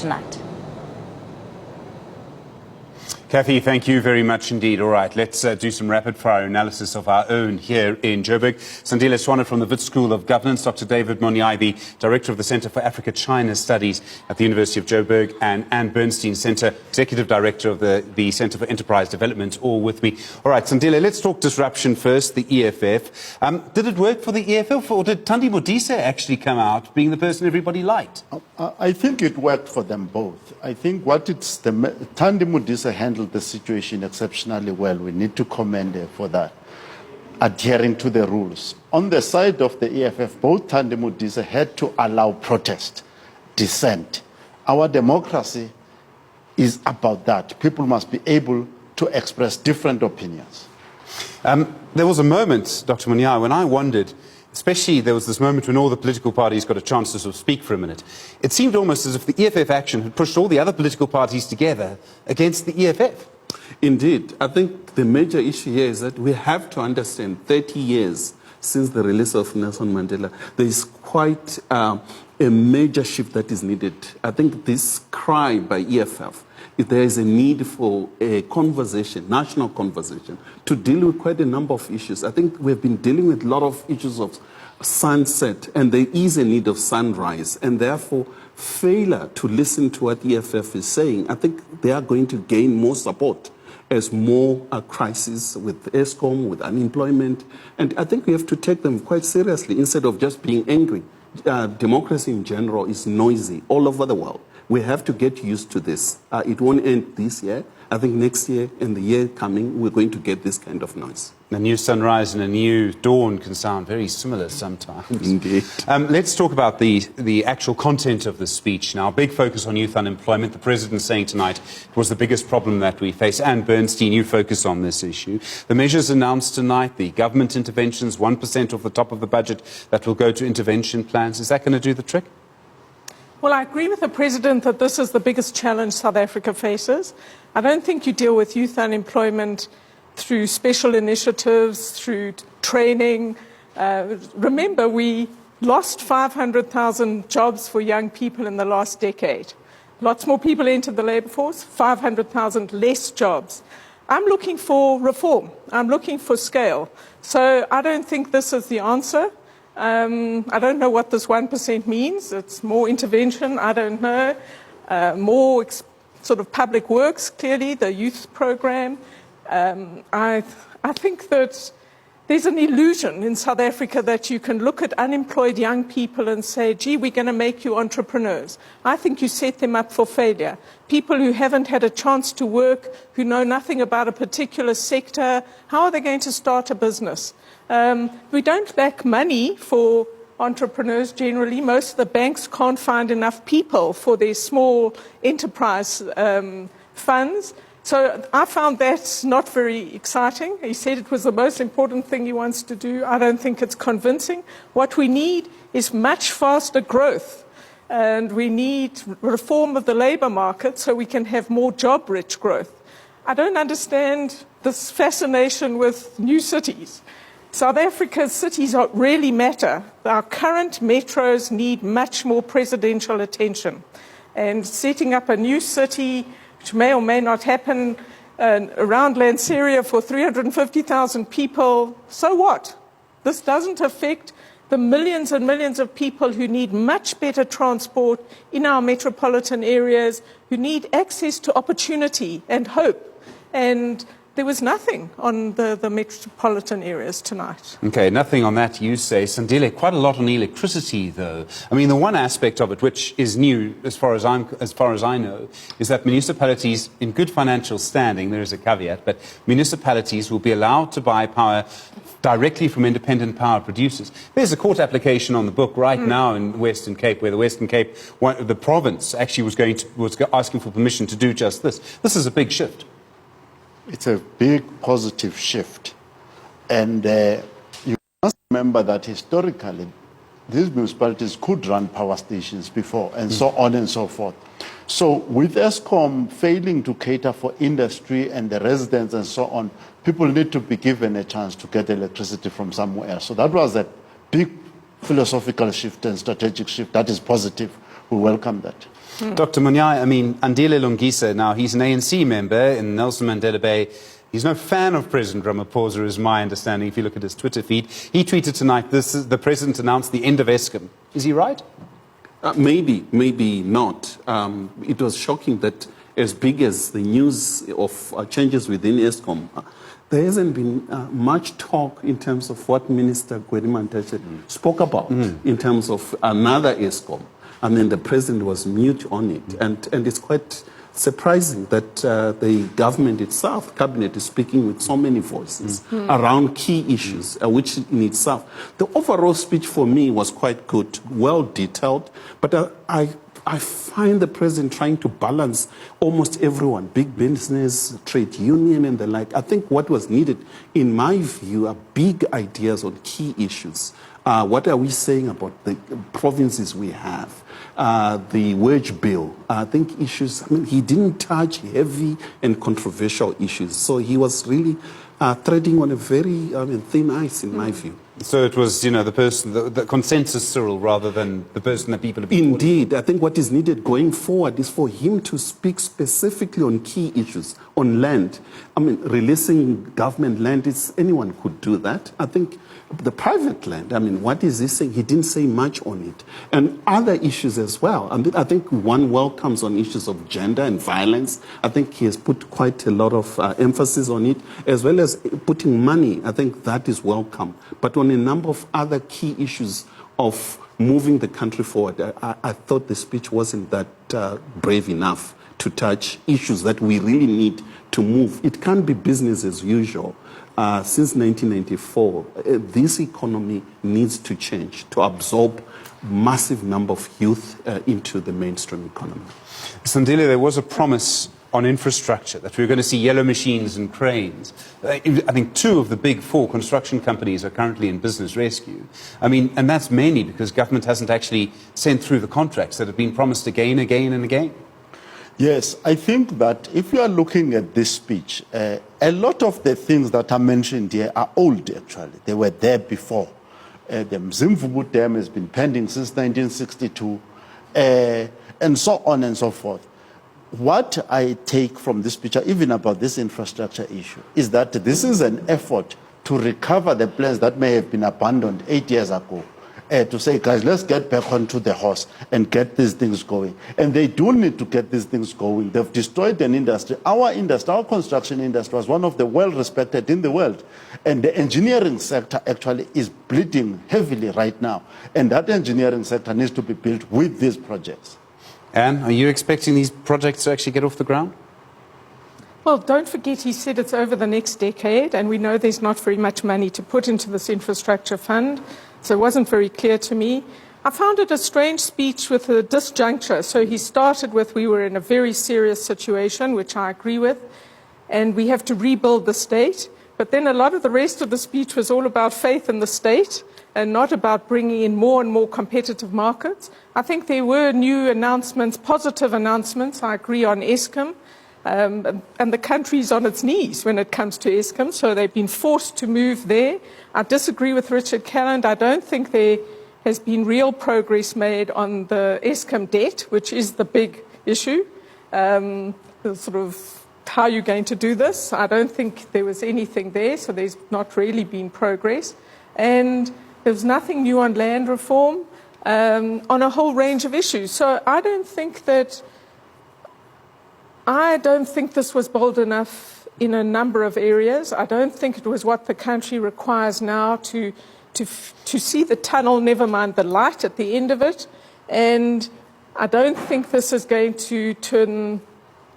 tonight. Kathy, thank you very much indeed. All right, let's do some rapid-fire analysis of our own here in Joburg. Sandile Swana from the Wits School of Governance, Dr. David Monyae, the Director of the Centre for Africa-China Studies at the University of Joburg, and Bernstein, Executive Director of the Centre for Enterprise Development, all with me. All right, Sandile, let's talk disruption first, the EFF. Did it work for the EFF, or did Thandi Modise actually come out being the person everybody liked? I think it worked for them both. I think Thandi Modise handled the situation exceptionally well. We need to commend her for that, adhering to the rules. On the side of the EFF, both Thandi Modise had to allow protest, dissent. Our democracy is about that. People must be able to express different opinions. There was a moment, Dr. Monyae, when I wondered, especially there was this moment when all the political parties got a chance to sort of speak for a minute. It seemed almost as if the EFF action had pushed all the other political parties together against the EFF. Indeed. I think the major issue here is that we have to understand 30 years since the release of Nelson Mandela, there is quite a major shift that is needed. I think this cry by EFF, if there is a need for a conversation, national conversation, to deal with quite a number of issues. I think we've been dealing with a lot of issues of sunset, and there is a need of sunrise, and therefore failure to listen to what EFF is saying, I think they are going to gain more support as more crises with Eskom, with unemployment, and I think we have to take them quite seriously instead of just being angry. Democracy in general is noisy all over the world. We have to get used to this. It won't end this year. I think next year and the year coming, we're going to get this kind of noise. A new sunrise and a new dawn can sound very similar sometimes. Indeed. Let's talk about the actual content of the speech now. Big focus on youth unemployment. The President saying tonight it was the biggest problem that we face. And Bernstein, you focus on this issue. The measures announced tonight, the government interventions, 1% off the top of the budget that will go to intervention plans. Is that going to do the trick? Well, I agree with the President that this is the biggest challenge South Africa faces. I don't think you deal with youth unemployment through special initiatives, through training. Remember, we lost 500,000 jobs for young people in the last decade. Lots more people entered the labour force, 500,000 less jobs. I'm looking for reform. I'm looking for scale. So I don't think this is the answer. I don't know what this 1% means. It's more intervention, I don't know. More sort of public works, clearly, the youth program. I think that there's an illusion in South Africa that you can look at unemployed young people and say, gee, we're going to make you entrepreneurs. I think you set them up for failure. People who haven't had a chance to work, who know nothing about a particular sector, how are they going to start a business? We don't lack money for entrepreneurs generally. Most of the banks can't find enough people for their small enterprise funds. So I found that not very exciting. He said it was the most important thing he wants to do. I don't think it's convincing. What we need is much faster growth. And we need reform of the labour market so we can have more job-rich growth. I don't understand this fascination with new cities. South Africa's cities really matter. Our current metros need much more presidential attention. And setting up a new city, which may or may not happen, around Lanseria for 350,000 people, so what? This doesn't affect the millions and millions of people who need much better transport in our metropolitan areas, who need access to opportunity and hope. And there was nothing on the metropolitan areas tonight. Okay, nothing on that, you say. Sandile, quite a lot on electricity, though. I mean, the one aspect of it which is new, as far as I know, is that municipalities, in good financial standing, there is a caveat, but municipalities will be allowed to buy power directly from independent power producers. There's a court application on the book right now in Western Cape, where the Western Cape, the province, actually was asking for permission to do just this. This is a big shift. It's a big positive shift. And you must remember that historically, these municipalities could run power stations before, and so on and so forth. So with Eskom failing to cater for industry and the residents and so on, people need to be given a chance to get electricity from somewhere else. So that was a big philosophical shift and strategic shift. That is positive. We welcome that. Dr. Monyae, I mean, Andile Lungisa, now he's an ANC member in Nelson Mandela Bay. He's no fan of President Ramaphosa, is my understanding, if you look at his Twitter feed. He tweeted tonight, the president announced the end of Eskom. Is he right? Maybe, maybe not. It was shocking that as big as the news of changes within Eskom, there hasn't been much talk in terms of what Minister Gwedimantashe spoke about in terms of another Eskom. I mean, the president was mute on it. And it's quite surprising that the government itself, cabinet, is speaking with so many voices around key issues, which in itself. The overall speech for me was quite good, well detailed, but I find the president trying to balance almost everyone, big business, trade union and the like. I think what was needed, in my view, are big ideas on key issues. What are we saying about the provinces we have? The wage bill, I think issues, I mean, he didn't touch heavy and controversial issues. So he was really treading on a very thin ice, in my view. So it was, you know, the consensus Cyril rather than the person that people have been Indeed. I think what is needed going forward is for him to speak specifically on key issues, on land. I mean, releasing government land, anyone could do that. I think the private land, I mean, what is he saying? He didn't say much on it. And other issues as well. I mean, I think one welcomes on issues of gender and violence. I think he has put quite a lot of emphasis on it, as well as putting money. I think that is welcome. But on a number of other key issues of moving the country forward, I thought the speech wasn't that brave enough to touch issues that we really need to move. It can't be business as usual. Since 1994, this economy needs to change to absorb massive number of youth into the mainstream economy. Sandile, there was a promise on infrastructure that we were going to see yellow machines and cranes. I think 2 of the big 4 construction companies are currently in business rescue. I mean, and that's mainly because government hasn't actually sent through the contracts that have been promised again and again. Yes, I think that if you are looking at this speech, a lot of the things that are mentioned here are old, actually. They were there before. The Mzimvubu Dam has been pending since 1962, and so on and so forth. What I take from this picture, even about this infrastructure issue, is that this is an effort to recover the plans that may have been abandoned 8 years ago. To say, guys, let's get back onto the horse and get these things going. And they do need to get these things going. They've destroyed an industry. Our construction industry, was one of the well-respected in the world. And the engineering sector actually is bleeding heavily right now. And that engineering sector needs to be built with these projects. Anne, are you expecting these projects to actually get off the ground? Well, don't forget he said it's over the next decade, and we know there's not very much money to put into this infrastructure fund. So it wasn't very clear to me. I found it a strange speech with a disjuncture. So he started with, we were in a very serious situation, which I agree with, and we have to rebuild the state. But then a lot of the rest of the speech was all about faith in the state and not about bringing in more and more competitive markets. I think there were new announcements, positive announcements. I agree on Eskom. And the country's on its knees when it comes to Eskom, so they've been forced to move there. I disagree with Richard Calland. I don't think there has been real progress made on the Eskom debt, which is the big issue. The sort of how you're going to do this. I don't think there was anything there, so there's not really been progress. And there's nothing new on land reform, on a whole range of issues. So I don't think this was bold enough in a number of areas. I don't think it was what the country requires now to see the tunnel, never mind the light at the end of it. And I don't think this is going to turn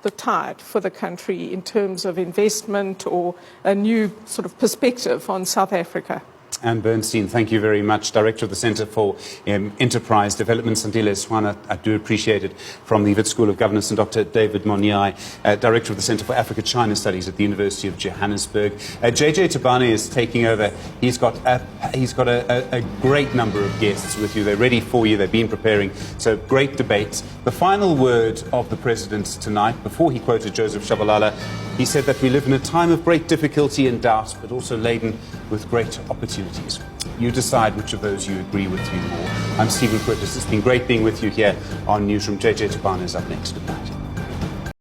the tide for the country in terms of investment or a new sort of perspective on South Africa. Anne Bernstein, thank you very much. Director of the Centre for Enterprise Development, Sandile Swana, I do appreciate it, from the Wits School of Governance, and Dr. David Monyae, Director of the Centre for Africa-China Studies at the University of Johannesburg. JJ Tabane is taking over. He's got a great number of guests with you. They're ready for you. They've been preparing. So great debates. The final word of the President tonight, before he quoted Joseph Shabalala, He said that we live in a time of great difficulty and doubt, but also laden with great opportunities. You decide which of those you agree with you more. I'm Stephen Curtis. It's been great being with you here on Newsroom. JJ Tabana is up next.